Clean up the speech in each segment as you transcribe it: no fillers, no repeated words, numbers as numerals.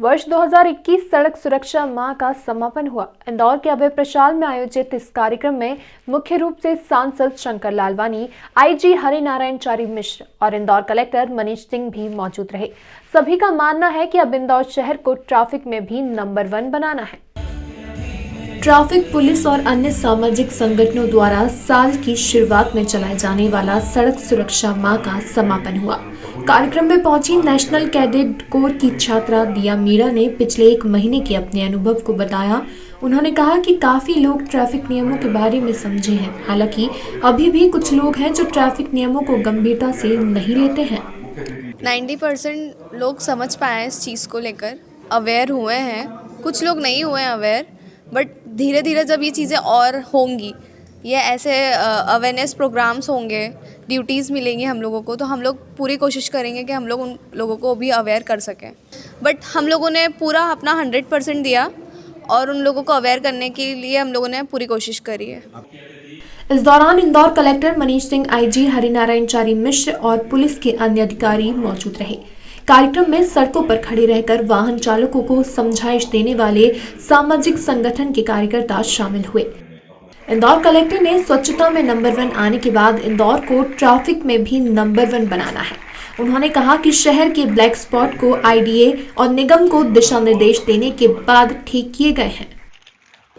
वर्ष 2021 सड़क सुरक्षा माह का समापन हुआ। इंदौर के अभय प्रशाल में आयोजित इस कार्यक्रम में मुख्य रूप से सांसद शंकर लालवानी, आईजी हरिनारायण चारी मिश्र और इंदौर कलेक्टर मनीष सिंह भी मौजूद रहे। सभी का मानना है कि अब इंदौर शहर को ट्रैफिक में भी नंबर 1 बनाना है। ट्रैफिक पुलिस और अन्य सामाजिक संगठनों द्वारा साल की शुरुआत में चलाए जाने वाला सड़क सुरक्षा माह का समापन हुआ। कार्यक्रम में पहुंची नेशनल कैडेट कोर की छात्रा दिया मीरा ने पिछले 1 महीने के अपने अनुभव को बताया। उन्होंने कहा कि काफी लोग ट्रैफिक नियमों के बारे में समझे हैं, हालांकि अभी भी कुछ लोग हैं जो ट्रैफिक नियमों को गंभीरता से नहीं लेते हैं। 90% लोग समझ पाए हैं इस चीज़ को लेकर, अवेयर हुए हैं। कुछ लोग नहीं हुए हैं अवेयर, बट धीरे धीरे जब ये चीज़ें और होंगी, ये ऐसे अवेयरनेस प्रोग्राम्स होंगे, ड्यूटीज़ मिलेंगी हम लोगों को, तो हम लोग पूरी कोशिश करेंगे कि हम लोग उन लोगों को भी अवेयर कर सकें। बट हम लोगों ने पूरा अपना 100% दिया और उन लोगों को अवेयर करने के लिए हम लोगों ने पूरी कोशिश करी है। इस दौरान इंदौर कलेक्टर मनीष सिंह, आईजी हरिनारायण चारी मिश्र और पुलिस के अन्य अधिकारी मौजूद रहे। कार्यक्रम में सड़कों पर खड़े रहकर वाहन चालकों को समझाइश देने वाले सामाजिक संगठन के कार्यकर्ता शामिल हुए। इंदौर कलेक्टर ने स्वच्छता में नंबर 1 आने के बाद इंदौर को ट्रैफिक में भी नंबर 1 बनाना है। उन्होंने कहा कि शहर के ब्लैक स्पॉट को आईडीए और निगम को दिशा निर्देश देने के बाद ठीक किए गए हैं।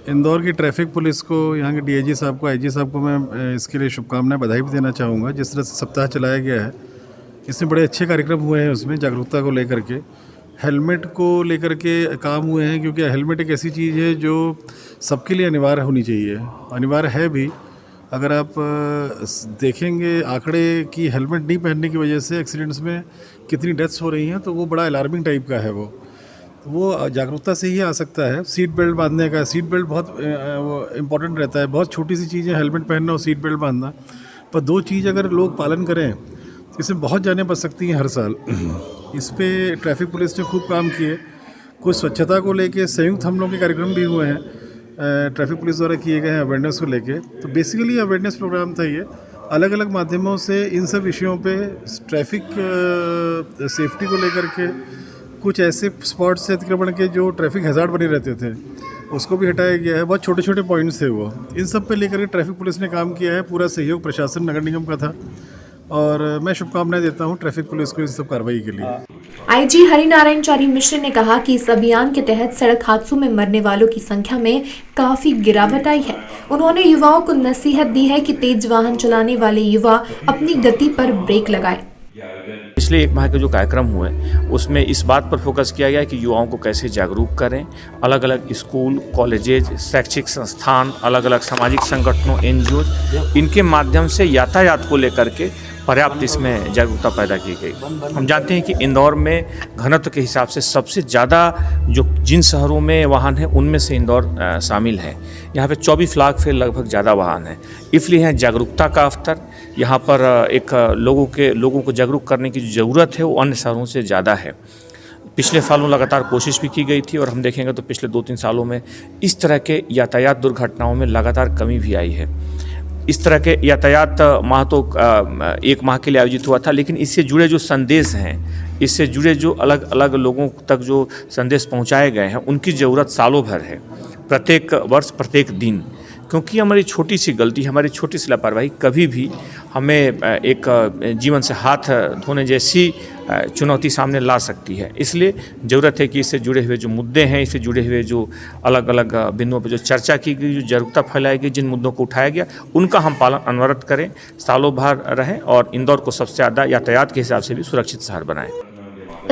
इंदौर की ट्रैफिक पुलिस को, यहाँ के डीआईजी साहब को, आईजी साहब को मैं इसके लिए शुभकामनाएं, बधाई भी देना चाहूँगा। जिस तरह से सप्ताह चलाया गया है, इसमें बड़े अच्छे कार्यक्रम हुए हैं। उसमें जागरूकता को लेकर के, हेलमेट को लेकर के काम हुए हैं, क्योंकि हेलमेट एक ऐसी चीज़ है जो सबके लिए अनिवार्य होनी चाहिए, अनिवार्य है भी। अगर आप देखेंगे आंकड़े कि हेलमेट नहीं पहनने की वजह से एक्सीडेंट्स में कितनी डेथ्स हो रही हैं, तो वो बड़ा अलार्मिंग टाइप का है। वो जागरूकता से ही आ सकता है। सीट बेल्ट बांधने का, सीट बेल्ट बहुत इम्पॉर्टेंट रहता है। बहुत छोटी सी चीज़ है हेलमेट पहनना और सीट बेल्ट बांधना, पर 2 चीज़ अगर लोग पालन करें तो इसमें बहुत जानें बच सकती हैं हर साल। इस पे ट्रैफिक पुलिस ने खूब काम किए। कुछ स्वच्छता को लेके संयुक्त हम लोग के कार्यक्रम भी हुए हैं, ट्रैफिक पुलिस द्वारा किए गए हैं अवेयरनेस को लेके। तो बेसिकली अवेयरनेस प्रोग्राम था ये। अलग अलग माध्यमों से इन सब विषयों पे ट्रैफिक सेफ्टी को लेकर के, कुछ ऐसे स्पॉट से अतिक्रमण के जो ट्रैफिक हैजार्ड बने रहते थे, उसको भी हटाया गया है। बहुत छोटे छोटे पॉइंट्स थे वो। इन सब पे लेकर के ट्रैफिक पुलिस ने काम किया है। पूरा सहयोग प्रशासन नगर निगम का था और मैं शुभकामनाएं देता हूं ट्रैफिक पुलिस को इस सब कार्रवाई के लिए। आईजी हरिनारायण चारी मिश्र ने कहा कि इस अभियान के तहत सड़क हादसों में मरने वालों की संख्या में काफी गिरावट आई है। उन्होंने युवाओं को नसीहत दी है कि तेज वाहन चलाने वाले युवा अपनी गति पर ब्रेक लगाएं। पिछले 1 माह के जो कार्यक्रम हुए उसमें इस बात पर फोकस किया गया कि युवाओं को कैसे जागरूक करें। अलग अलग स्कूल, कॉलेजेज, शैक्षिक संस्थान, अलग अलग सामाजिक संगठनों, एनजीओ, इनके माध्यम से यातायात को लेकर के पर्याप्त इसमें जागरूकता पैदा की गई। हम जानते हैं कि इंदौर में घनत्व के हिसाब से सबसे ज़्यादा जो जिन शहरों में वाहन है उनमें से इंदौर शामिल है। यहाँ पे 24 लाख से लगभग ज़्यादा वाहन है, इसलिए यहाँ जागरूकता का अवसर, यहाँ पर एक लोगों को जागरूक करने की जो ज़रूरत है वो अन्य शहरों से ज़्यादा है। पिछले सालों लगातार कोशिश भी की गई थी और हम देखेंगे तो पिछले 2-3 सालों में इस तरह के यातायात दुर्घटनाओं में लगातार कमी भी आई है। इस तरह के यातायात माह तो 1 माह के लिए आयोजित हुआ था, लेकिन इससे जुड़े जो संदेश हैं, इससे जुड़े जो अलग अलग लोगों तक जो संदेश पहुंचाए गए हैं, उनकी ज़रूरत सालों भर है, प्रत्येक वर्ष, प्रत्येक दिन। क्योंकि हमारी छोटी सी गलती, हमारी छोटी सी लापरवाही कभी भी हमें एक जीवन से हाथ धोने जैसी चुनौती सामने ला सकती है। इसलिए ज़रूरत है कि इससे जुड़े हुए जो मुद्दे हैं, इससे जुड़े हुए जो अलग अलग बिंदुओं पर जो चर्चा की गई, जो जागरूकता फैलाई गई, जिन मुद्दों को उठाया गया, उनका हम पालन अनवरत करें, सालों भर रहें और इंदौर को सबसे ज़्यादा यातायात के हिसाब से भी सुरक्षित शहर बनाएं।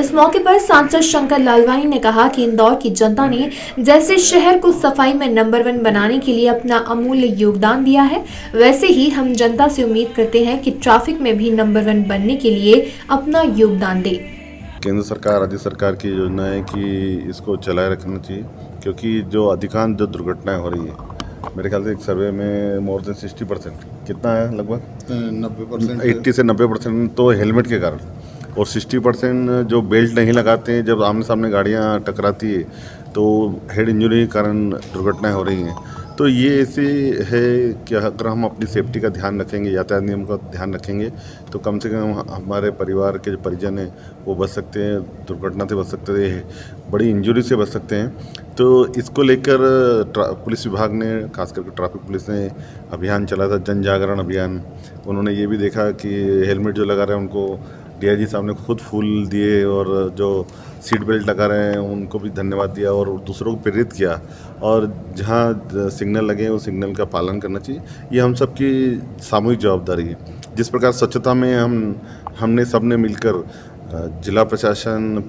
इस मौके पर सांसद शंकर लालवानी ने कहा कि इंदौर की जनता ने जैसे शहर को सफाई में नंबर 1 बनाने के लिए अपना अमूल्य योगदान दिया है, वैसे ही हम जनता से उम्मीद करते हैं कि ट्रैफिक में भी नंबर 1 बनने के लिए अपना योगदान दे। केंद्र सरकार, राज्य सरकार की योजना है कि इसको चलाए रखना चाहिए, क्योंकि जो अधिकांश जो दुर्घटनाएं हो रही है, मेरे ख्याल से एक सर्वे में मोर देन 60%, कितना है, लगभग 90%, 80 से 90% तो हेलमेट के कारण, और 60% जो बेल्ट नहीं लगाते हैं, जब आमने सामने गाड़ियां टकराती है तो हेड इंजरी के कारण दुर्घटनाएं हो रही हैं। तो ये ऐसे है कि अगर हम अपनी सेफ्टी का ध्यान रखेंगे, यातायात नियम का ध्यान रखेंगे, तो कम से कम हमारे परिवार के जो परिजन हैं वो बच सकते हैं, दुर्घटना से बच सकते हैं, बड़ी इंजरी से बच सकते हैं। तो इसको लेकर पुलिस विभाग ने, खास करके ट्रैफिक पुलिस ने अभियान चला था, जन जागरण अभियान। उन्होंने ये भी देखा कि हेलमेट जो लगा रहे हैं उनको डीआईजी साहब ने खुद फूल दिए, और जो सीट बेल्ट लगा रहे हैं उनको भी धन्यवाद दिया और दूसरों को प्रेरित किया। और जहाँ सिग्नल लगे उस सिग्नल का पालन करना चाहिए। ये हम सबकी सामूहिक जवाबदारी है। जिस प्रकार स्वच्छता में हमने सबने मिलकर, जिला प्रशासन,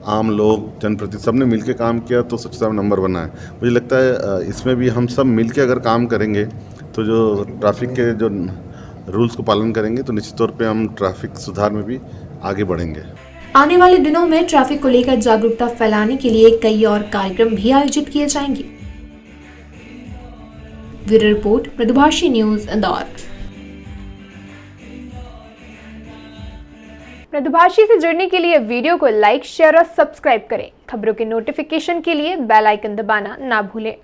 आम लोग, जनप्रतिनिधि, सबने मिलकर काम किया तो स्वच्छता में नंबर बना है। मुझे लगता है इसमें भी हम सब मिलकर अगर काम करेंगे तो जो ट्रैफिक के जो रूल्स को पालन करेंगे तो निश्चित तौर पे हम ट्रैफिक सुधार में भी आगे बढ़ेंगे। आने वाले दिनों में ट्रैफिक को लेकर जागरूकता फैलाने के लिए कई और कार्यक्रम भी आयोजित किए जाएंगे। ब्यूरो रिपोर्ट, मृदुभाषी न्यूज, इंदौर। मृदुभाषी से जुड़ने के लिए वीडियो को लाइक, शेयर और सब्सक्राइब करें। खबरों के नोटिफिकेशन के लिए बेल आइकन दबाना ना भूलें।